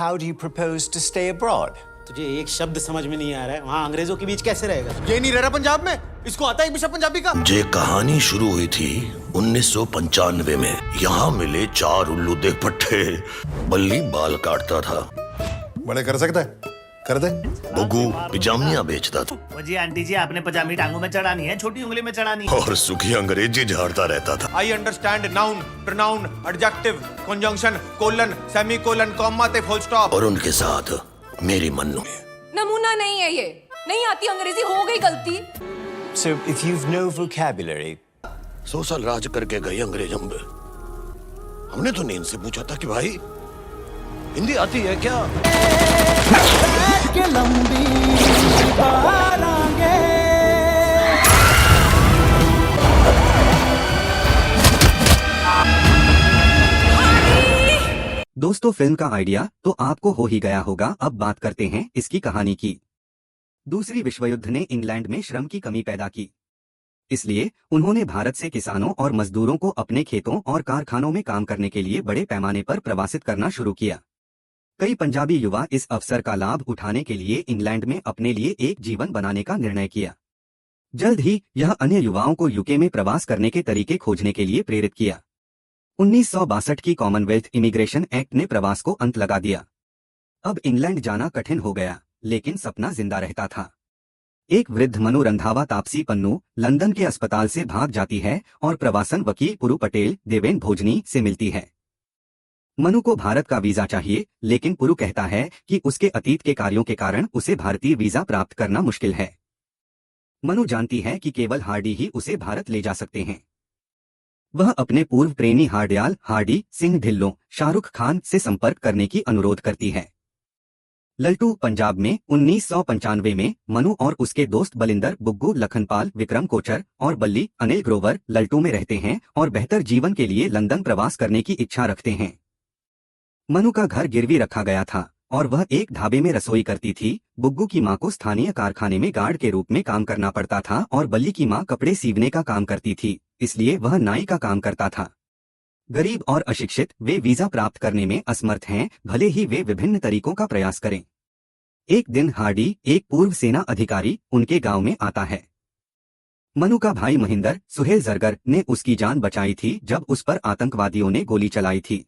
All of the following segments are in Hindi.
how do you propose to stay abroad? तुझे एक शब्द समझ में नहीं आ रहा है, वहाँ अंग्रेजों के बीच कैसे रहेगा? ये नहीं रह रहा पंजाब में, इसको आता है मिशन पंजाबी का। ये कहानी शुरू हुई थी 1995 में। यहाँ मिले 4 उल्लू देख पट्टे, बल्ली बाल काटता था, बड़े कर सकता है, कर दे। बुग्गू पिजामिया बेचता था वो जी आंटी जी, आपने पजामी टांगों में चढ़ानी है, छोटी उंगली में चढ़ानी है। और सुखी अंग्रेजी झाड़ता रहता था। I understand noun, pronoun, adjective, conjunction, colon, semicolon, comma ते फुल स्टॉप। और उनके साथ मेरी मन्नू। नमूना नहीं है ये, नहीं आती अंग्रेजी, हो गई गलती। So if you've no vocabulary, 100 साल राज करके गए अंग्रेज हम पे। हमने तो नींद से पूछा था कि भाई हिंदी आती है क्या? दोस्तों, फिल्म का आइडिया तो आपको हो ही गया होगा। अब बात करते हैं इसकी कहानी की। दूसरी विश्व युद्ध ने इंग्लैंड में श्रम की कमी पैदा की, इसलिए उन्होंने भारत से किसानों और मजदूरों को अपने खेतों और कारखानों में काम करने के लिए बड़े पैमाने पर प्रवासित करना शुरू किया। कई पंजाबी युवा इस अवसर का लाभ उठाने के लिए इंग्लैंड में अपने लिए एक जीवन बनाने का निर्णय किया। जल्द ही यह अन्य युवाओं को यूके में प्रवास करने के तरीके खोजने के लिए प्रेरित किया। 1962 की कॉमनवेल्थ इमिग्रेशन एक्ट ने प्रवास को अंत लगा दिया। अब इंग्लैंड जाना कठिन हो गया, लेकिन सपना जिंदा रहता था। एक वृद्ध मनु रंधावा तापसी पन्नू लंदन के अस्पताल से भाग जाती है और प्रवासन वकील पुरु पटेल देवेन भोजनी से मिलती है। मनु को भारत का वीजा चाहिए, लेकिन पुरु कहता है कि उसके अतीत के कार्यों के कारण उसे भारतीय वीजा प्राप्त करना मुश्किल है। मनु जानती है कि केवल हार्डी ही उसे भारत ले जा सकते हैं। वह अपने पूर्व प्रेमी हार्डयाल हार्डी सिंह ढिल्लों शाहरुख खान से संपर्क करने की अनुरोध करती है। लल्टू पंजाब में 1995 में मनु और उसके दोस्त बलिंदर बुग्गू लखनपाल विक्रम कोचर और बल्ली अनिल ग्रोवर लल्टू में रहते हैं और बेहतर जीवन के लिए लंदन प्रवास करने की इच्छा रखते हैं। मनु का घर गिरवी रखा गया था और वह एक ढाबे में रसोई करती थी। बुग्गू की मां को स्थानीय कारखाने में गार्ड के रूप में काम करना पड़ता था और बल्ली की मां कपड़े सीवने का काम करती थी, इसलिए वह नाई का काम करता था। गरीब और अशिक्षित वे वीजा प्राप्त करने में असमर्थ हैं, भले ही वे विभिन्न तरीकों का प्रयास करें। एक दिन हार्डी, एक पूर्व सेना अधिकारी, उनके गांव में आता है। मनु का भाई महिंदर सुहेल जरगर ने उसकी जान बचाई थी जब उस पर आतंकवादियों ने गोली चलाई थी।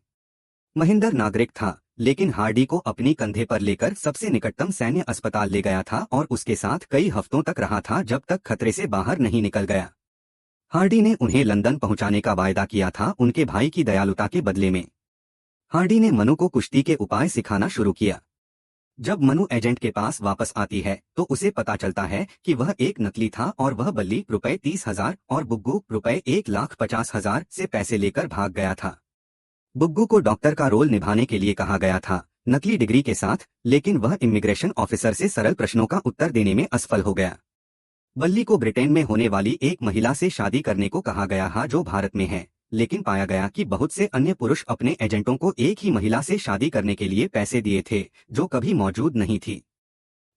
महिंदर नागरिक था, लेकिन हार्डी को अपनी कंधे पर लेकर सबसे निकटतम सैन्य अस्पताल ले गया था और उसके साथ कई हफ्तों तक रहा था, जब तक खतरे से बाहर नहीं निकल गया। हार्डी ने उन्हें लंदन पहुंचाने का वायदा किया था उनके भाई की दयालुता के बदले में। हार्डी ने मनु को कुश्ती के उपाय सिखाना शुरू किया। जब मनु एजेंट के पास वापस आती है तो उसे पता चलता है कि वह एक नकली था और वह बल्ली ₹30,000 और बुग्गू ₹1,50,000 से पैसे लेकर भाग गया था। बुग्गू को डॉक्टर का रोल निभाने के लिए कहा गया था, नकली डिग्री के साथ, लेकिन वह इमिग्रेशन ऑफिसर से सरल प्रश्नों का उत्तर देने में असफल हो गया। बल्ली को ब्रिटेन में होने वाली एक महिला से शादी करने को कहा गया था जो भारत में है, लेकिन पाया गया कि बहुत से अन्य पुरुष अपने एजेंटों को एक ही महिला से शादी करने के लिए पैसे दिए थे जो कभी मौजूद नहीं थी।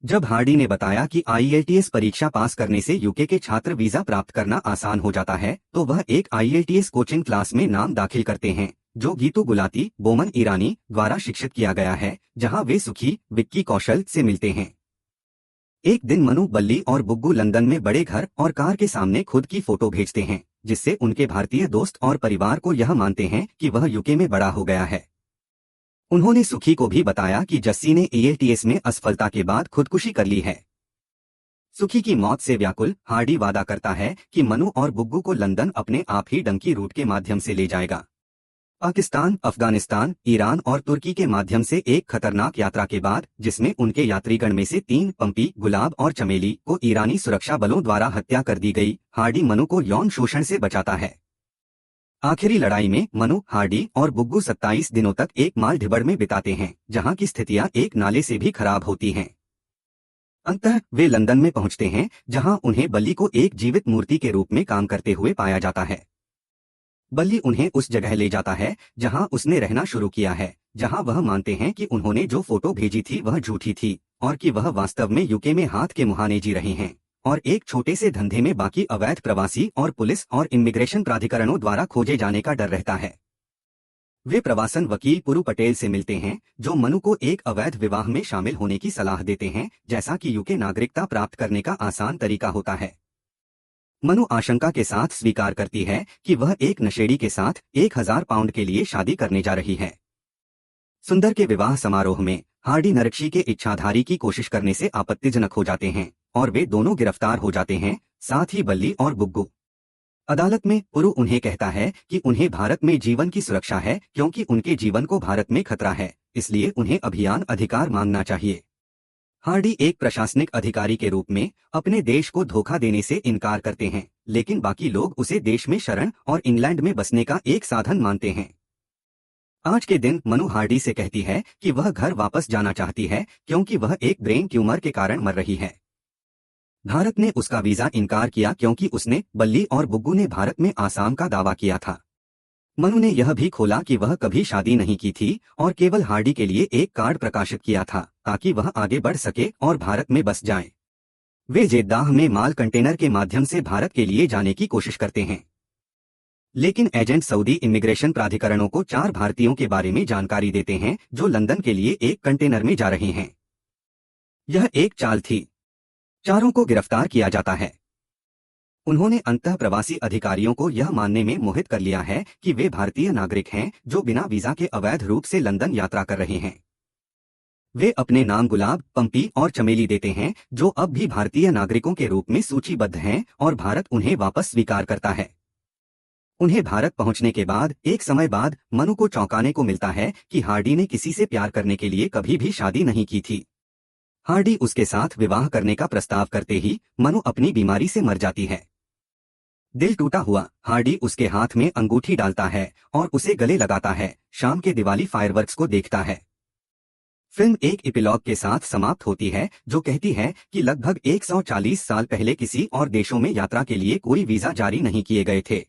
जब हार्डी ने बताया कि IELTS परीक्षा पास करने से यूके के छात्र वीजा प्राप्त करना आसान हो जाता है, तो वह एक IELTS कोचिंग क्लास में नाम दाखिल करते हैं जो गीतू गुलाती बोमन ईरानी द्वारा शिक्षित किया गया है, जहां वे सुखी विक्की कौशल से मिलते हैं। एक दिन मनु, बल्ली और बुग्गू लंदन में बड़े घर और कार के सामने खुद की फोटो भेजते हैं, जिससे उनके भारतीय दोस्त और परिवार को यह मानते हैं कि वह यूके में बड़ा हो गया है। उन्होंने सुखी को भी बताया कि जस्सी ने ELTS में असफलता के बाद खुदकुशी कर ली है। सुखी की मौत से व्याकुल हार्डी वादा करता है कि मनु और बुग्गू को लंदन अपने आप ही डंकी रूट के माध्यम से ले जाएगा। पाकिस्तान, अफगानिस्तान, ईरान और तुर्की के माध्यम से एक खतरनाक यात्रा के बाद, जिसमें उनके यात्रीगण में से 3 पंपी, गुलाब और चमेली को ईरानी सुरक्षा बलों द्वारा हत्या कर दी गई, हार्डी मनु को यौन शोषण से बचाता है। आखिरी लड़ाई में मनु, हार्डी और बुग्गू 27 दिनों तक एक माल ढिबड़ में बिताते हैं, जहां की स्थितियां एक नाले से भी खराब होती हैं। अंततः वे लंदन में पहुंचते हैं, जहां उन्हें बल्ली को एक जीवित मूर्ति के रूप में काम करते हुए पाया जाता है। बल्ली उन्हें उस जगह ले जाता है जहां उसने रहना शुरू किया है, जहां वह मानते हैं कि उन्होंने जो फोटो भेजी थी वह झूठी थी और कि वह वास्तव में यूके में हाथ के मुहाने जी रहे हैं और एक छोटे से धंधे में बाकी अवैध प्रवासी और पुलिस और इमिग्रेशन प्राधिकरणों द्वारा खोजे जाने का डर रहता है। वे प्रवासन वकील पुरु पटेल से मिलते हैं, जो मनु को एक अवैध विवाह में शामिल होने की सलाह देते हैं, जैसा कि यूके नागरिकता प्राप्त करने का आसान तरीका होता है। मनु आशंका के साथ स्वीकार करती है कि वह एक नशेड़ी के साथ 1000 पाउंड के लिए शादी करने जा रही है। सुंदर के विवाह समारोह में हार्डी नरक्षी के इच्छाधारी की कोशिश करने से आपत्तिजनक हो जाते हैं और वे दोनों गिरफ्तार हो जाते हैं, साथ ही बल्ली और बुग्गू। अदालत में पुरु उन्हें कहता है कि उन्हें भारत में जीवन की सुरक्षा है, क्योंकि उनके जीवन को भारत में खतरा है, इसलिए उन्हें अभियान अधिकार मांगना चाहिए। हार्डी एक प्रशासनिक अधिकारी के रूप में अपने देश को धोखा देने से इनकार करते हैं, लेकिन बाकी लोग उसे देश में शरण और इंग्लैंड में बसने का एक साधन मानते हैं। आज के दिन मनु हार्डी से कहती है कि वह घर वापस जाना चाहती है, क्योंकि वह एक ब्रेन ट्यूमर के कारण मर रही है। भारत ने उसका वीजा इनकार किया क्योंकि उसने बल्ली और बुग्गू ने भारत में आसाम का दावा किया था। मनु ने यह भी खोला कि वह कभी शादी नहीं की थी और केवल हार्डी के लिए एक कार्ड प्रकाशित किया था, ताकि वह आगे बढ़ सके और भारत में बस जाए। वे जेद्दाह में माल कंटेनर के माध्यम से भारत के लिए जाने की कोशिश करते हैं, लेकिन एजेंट सऊदी इमिग्रेशन प्राधिकरणों को 4 भारतीयों के बारे में जानकारी देते हैं जो लंदन के लिए एक कंटेनर में जा रहे हैं। यह एक चाल थी। चारों को गिरफ्तार किया जाता है। उन्होंने अंतः प्रवासी अधिकारियों को यह मानने में मोहित कर लिया है कि वे भारतीय नागरिक हैं जो बिना वीजा के अवैध रूप से लंदन यात्रा कर रहे हैं। वे अपने नाम गुलाब, पंपी और चमेली देते हैं, जो अब भी भारतीय नागरिकों के रूप में सूचीबद्ध हैं, और भारत उन्हें वापस स्वीकार करता है। उन्हें भारत पहुंचने के बाद एक समय बाद मनु को चौंकाने को मिलता है कि हार्डी ने किसी से प्यार करने के लिए कभी भी शादी नहीं की थी। हार्डी उसके साथ विवाह करने का प्रस्ताव करते ही मनु अपनी बीमारी से मर जाती है। दिल टूटा हुआ हार्डी उसके हाथ में अंगूठी डालता है और उसे गले लगाता है। शाम के दिवाली फायरवर्क्स को देखता है। फिल्म एक एपिलॉग के साथ समाप्त होती है, जो कहती है कि लगभग 140 साल पहले किसी और देशों में यात्रा के लिए कोई वीजा जारी नहीं किए गए थे।